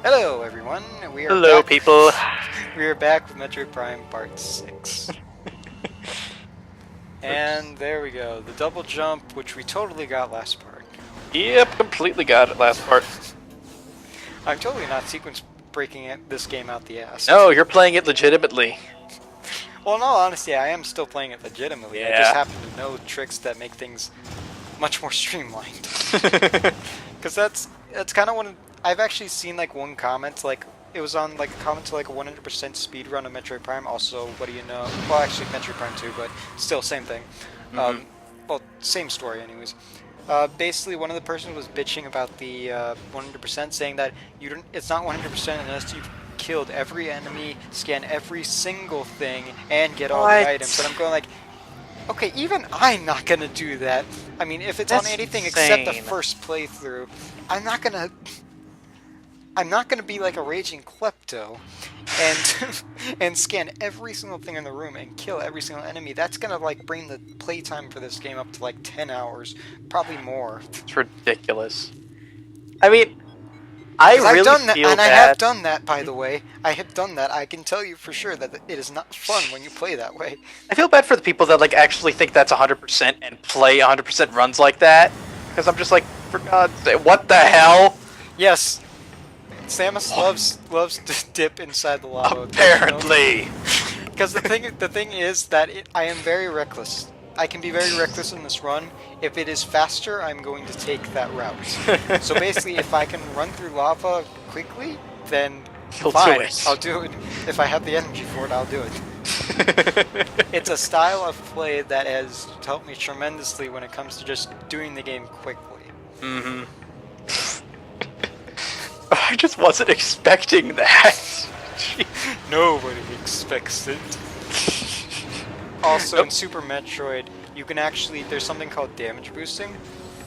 Hello, everyone. We are Hello, back. people. We are back with Metroid Prime Part 6. And there we go. The double jump, which we totally got last part. Yep, completely got it last part. I'm totally not sequence breaking this game out the ass. No, you're playing it legitimately. Well, in all honesty, I am still playing it legitimately. I just happen to know tricks that make things much more streamlined. Because that's kind of one of... I've actually seen like one comment, like it was on like a comment to like a 100% speedrun of Metroid Prime. Also, what do you know? Well, actually Metroid Prime 2, but still same thing. Well, same story anyways. Basically, one of the persons was bitching about the 100%, saying that it's not 100% unless you've killed every enemy, scan every single thing, and get all the items. And I'm going like, okay, even I'm not gonna do that. I mean, if it's on anything except the first playthrough, I'm not gonna be like a raging klepto and scan every single thing in the room and kill every single enemy. That's gonna like bring the playtime for this game up to like 10 hours, probably more. It's ridiculous. I mean, I really feel and bad. I have done that, by the way. I have done that. I can tell you for sure that it is not fun when you play that way. I feel bad for the people that like actually think that's 100% and play 100% runs like that. Because I'm just like, for God's sake, what the hell? Yes. Samus loves to dip inside the lava. Apparently. Because the thing is that I am very reckless. I can be very reckless in this run. If it is faster, I'm going to take that route. So basically, if I can run through lava quickly, then fine, I'll do it. If I have the energy for it, I'll do it. It's a style of play that has helped me tremendously when it comes to just doing the game quickly. Mm-hmm. I just wasn't expecting that. Nobody expects it. Also, in Super Metroid, you can actually, there's something called damage boosting.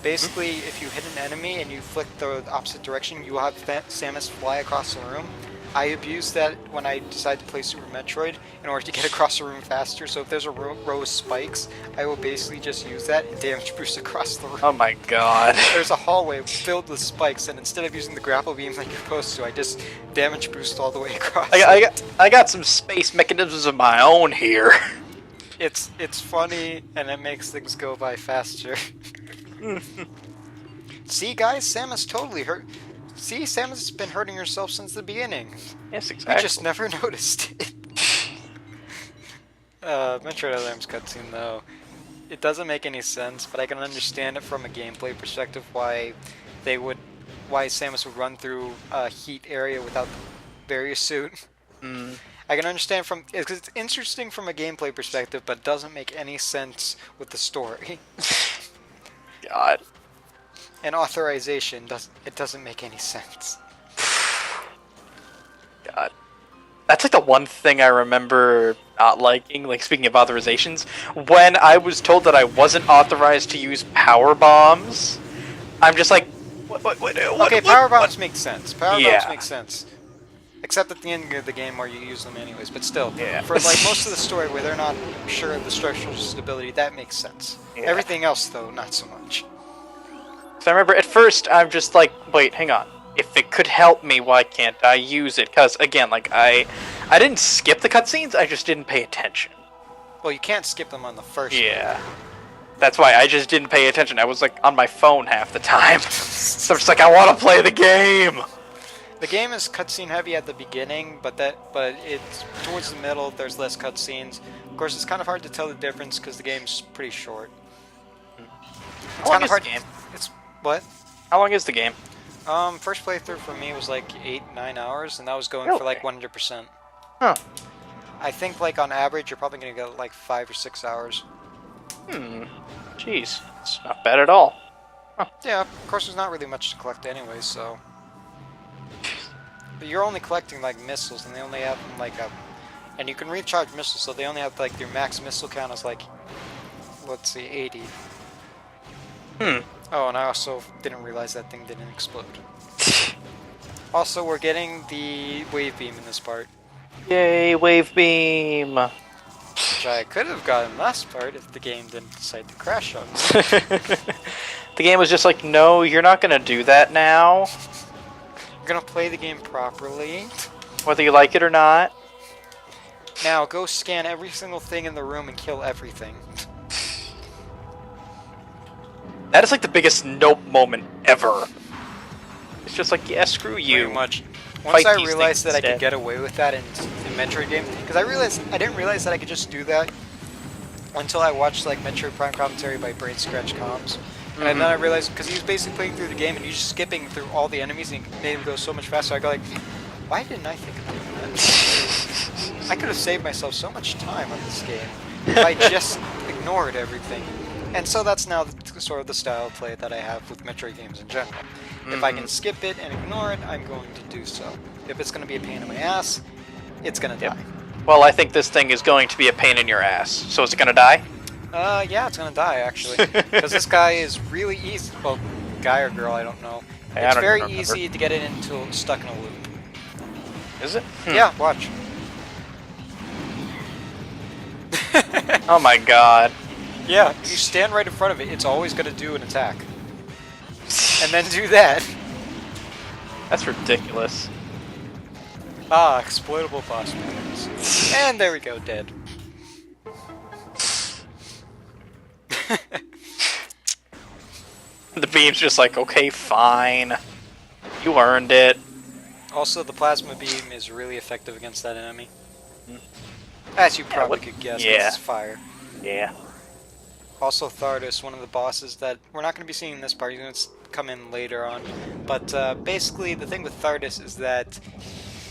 Basically, if you hit an enemy and you flick the opposite direction, you will have Samus fly across the room. I abuse that when I decide to play Super Metroid in order to get across the room faster. So if there's a row of spikes, I will basically just use that and damage boost across the room. Oh my god. There's a hallway filled with spikes, and instead of using the grapple beam like you're supposed to, I just damage boost all the way across. I got some space mechanisms of my own here. It's funny, and it makes things go by faster. See, guys, Samus totally hurt. See, Samus has been hurting herself since the beginning. Yes, exactly. You just never noticed it. Metroid Other M's cutscene, though, it doesn't make any sense, but I can understand it from a gameplay perspective why Samus would run through a heat area without the barrier suit. I can understand because it's interesting from a gameplay perspective, but doesn't make any sense with the story. God. And authorization doesn't make any sense. God. That's like the one thing I remember not liking, like speaking of authorizations, when I was told that I wasn't authorized to use power bombs, I'm just like, what okay, power bombs make sense. Power bombs Yeah. make sense. Except at the end of the game where you use them anyways, but still. Yeah. For like most of the story where they're not sure of the structural stability, that makes sense. Yeah. Everything else, though, not so much. So I remember at first I'm just like, wait, hang on. If it could help me, why can't I use it? Because again, like I didn't skip the cutscenes, I just didn't pay attention. Well, you can't skip them on the first Yeah. That's why I just didn't pay attention. I was like on my phone half the time. So I'm just like, I want to play the game. The game is cutscene heavy at the beginning, but it's towards the middle. There's less cutscenes. Of course, it's kind of hard to tell the difference because the game's pretty short. How long is the game? It's what? How long is the game? First playthrough for me was like 8-9 hours, and that was going for like 100%. Huh. I think like on average, you're probably gonna get like 5 or 6 hours. Jeez, it's not bad at all. Huh. Yeah, of course, there's not really much to collect anyway, so. But you're only collecting like missiles, and they only have like and you can recharge missiles, so they only have like your max missile count is like, let's see, 80. Oh, and I also didn't realize that thing didn't explode. Also, we're getting the wave beam in this part. Yay, wave beam! Which I could have gotten last part if the game didn't decide to crash on me. The game was just like, no, you're not gonna do that now. We're gonna play the game properly. Whether you like it or not. Now, go scan every single thing in the room and kill everything. That is like the biggest nope moment ever. It's just like, yeah, screw you. Pretty much. Once I these realized things that I could instead. get away with that in Metroid games, because I didn't realize that I could just do that until I watched like Metroid Prime commentary by Brain Scratch Comms. And then I realized, because he was basically playing through the game and he's just skipping through all the enemies and it made him go so much faster, I go like, why didn't I think of doing that? I could have saved myself so much time on this game if I just ignored everything. And so that's now sort of the style of play that I have with Metroid games in general. If I can skip it and ignore it, I'm going to do so. If it's going to be a pain in my ass, it's going to die. Well, I think this thing is going to be a pain in your ass. So is it going to die? Yeah, it's going to die, actually. Because this guy is really easy. Well, guy or girl, I don't know. Hey, It's very easy to get it until it's stuck in a loop. Is it? Yeah, watch. Oh my god. Yeah, if you stand right in front of it, it's always going to do an attack. And then do that. That's ridiculous. Ah, exploitable possibilities. And there we go, dead. The beam's just like, okay, fine. You earned it. Also, the plasma beam is really effective against that enemy. As you probably could guess, 'cause it's fire. Yeah. Also, Thardus, one of the bosses that we're not going to be seeing in this part. He's going to come in later on. But basically, the thing with Thardus is that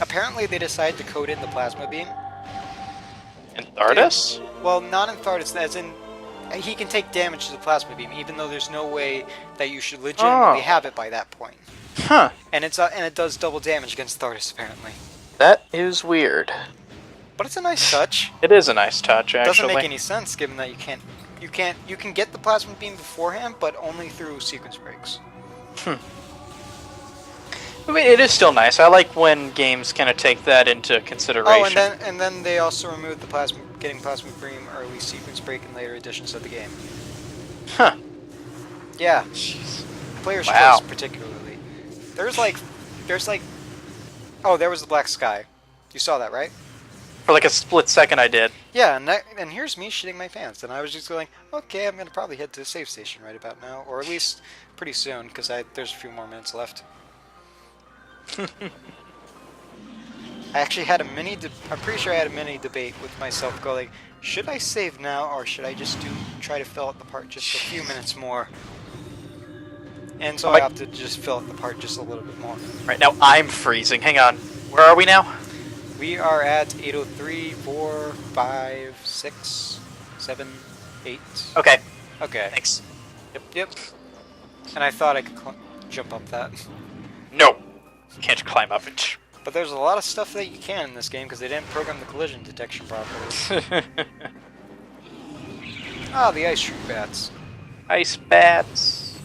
apparently they decided to code in the plasma beam. And Thardus? Well, not in Thardus, as in he can take damage to the plasma beam, even though there's no way that you should legitimately have it by that point. Huh. And it does double damage against Thardus, apparently. That is weird. But it's a nice touch. It is a nice touch, actually. Doesn't make any sense, given that you can get the plasma beam beforehand, but only through sequence breaks. I mean, it is still nice. I like when games kind of take that into consideration. Oh, and then they also removed the getting plasma beam early sequence break in later editions of the game. Huh. Yeah. Jeez. Player's Wow. choice, particularly. There's like, oh, there was the black sky. You saw that, right? For like a split second, I did. Yeah, and here's me shitting my pants, and I was just going, okay, I'm gonna probably head to the save station right about now, or at least pretty soon, because there's a few more minutes left. I actually had I'm pretty sure I had a mini debate with myself, going, should I save now, or should I just try to fill out the part just a few minutes more? And so I opted to just fill out the part just a little bit more. Right now, I'm freezing. Hang on. Where are we now? We are at 8:03, 4, 5, 6, 7, 8. Okay. Okay. Thanks. Yep. And I thought I could jump up that. No. You can't climb up it. But there's a lot of stuff that you can in this game because they didn't program the collision detection properly. Ah, the ice shrew bats. Ice bats.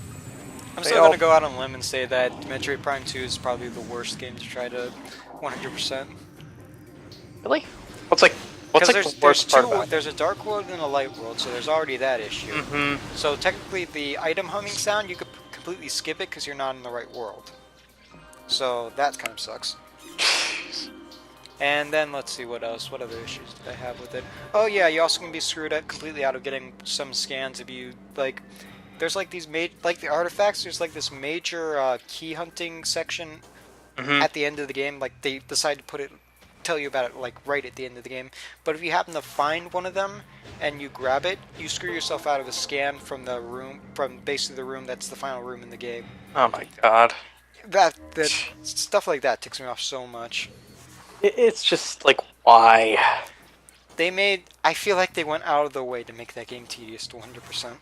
I'm still going to go out on a limb and say that Metroid Prime 2 is probably the worst game to try to 100%. Really? What's the worst part about it? There's a dark world and a light world, so there's already that issue. Mm-hmm. So technically the item humming sound, you could completely skip it because you're not in the right world. So that kind of sucks. And then let's see what else. What other issues did I have with it? Oh yeah, you also can be screwed up completely out of getting some scans if you like. There's like these like the artifacts. There's like this major key hunting section at the end of the game. Like they decide to tell you about it like right at the end of the game. But if you happen to find one of them and you grab it, you screw yourself out of a scan from the room, from basically the room that's the final room in the game. Oh my god. That stuff like that ticks me off so much. It's just like, why? I feel like they went out of their way to make that game tedious to 100%.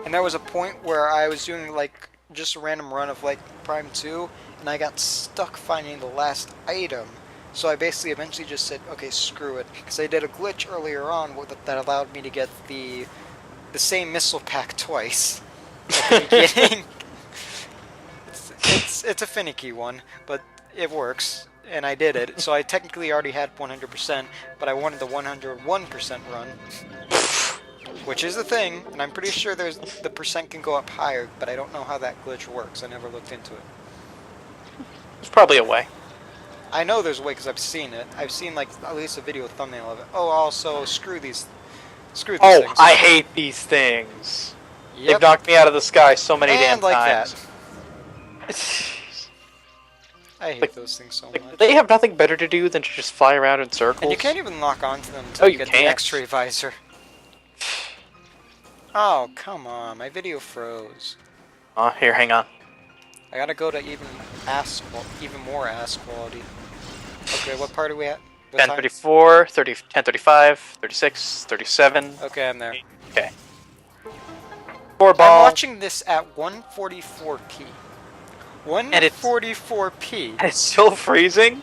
And there was a point where I was doing like just a random run of like Prime 2, and I got stuck finding the last item. So I basically eventually just said, okay, screw it. Because I did a glitch earlier on that allowed me to get the same missile pack twice at the beginning. It's a finicky one, but it works, and I did it. So I technically already had 100%, but I wanted the 101% run. Which is a thing, and I'm pretty sure the percent can go up higher, but I don't know how that glitch works. I never looked into it. There's probably a way. I know there's a way because I've seen it. I've seen like at least a video thumbnail of it. Oh, also screw these things. I hate these things. Yep. They've knocked me out of the sky so many damn and like times. that. I hate Like- those things so Like, much. they have nothing better to do than to just fly around in circles. And you can't even lock onto them Oh, until you you get the can't. X-ray visor. Oh, come on. My video froze. Here, hang on. I gotta go to even more ass quality. Okay, what part are we at? What time? 1034, 30, 1035, 36, 37. Okay, I'm there. Okay. 4 I'm ball. watching this at 144p. 144p. And it's still freezing?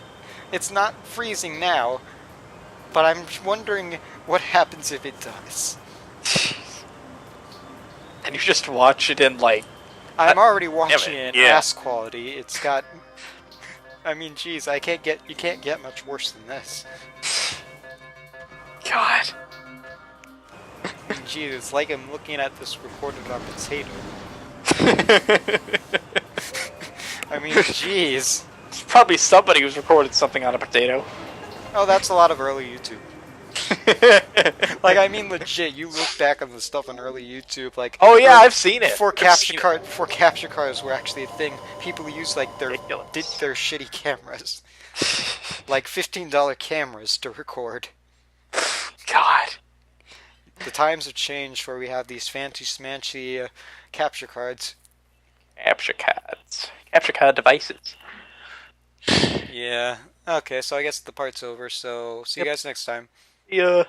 It's not freezing now, but I'm wondering what happens if it does. And you just watch it in, like... I'm already watching it in yeah. ass quality. It's got... I mean, geez, you can't get much worse than this. God. Geez, it's like I'm looking at this recorded on potato. I mean, jeez. There's probably somebody who's recorded something on a potato. Oh, that's a lot of early YouTube. Like, I mean, legit. You look back on the stuff on early YouTube, like... Oh yeah, I've seen it. Before capture cards were actually a thing, people used, like, their shitty cameras. Like, $15 cameras to record. God. The times have changed where we have these fancy smanchy capture cards. Capture cards. Capture card devices. Yeah. Okay, so I guess the part's over, so see you guys next time. Yeah.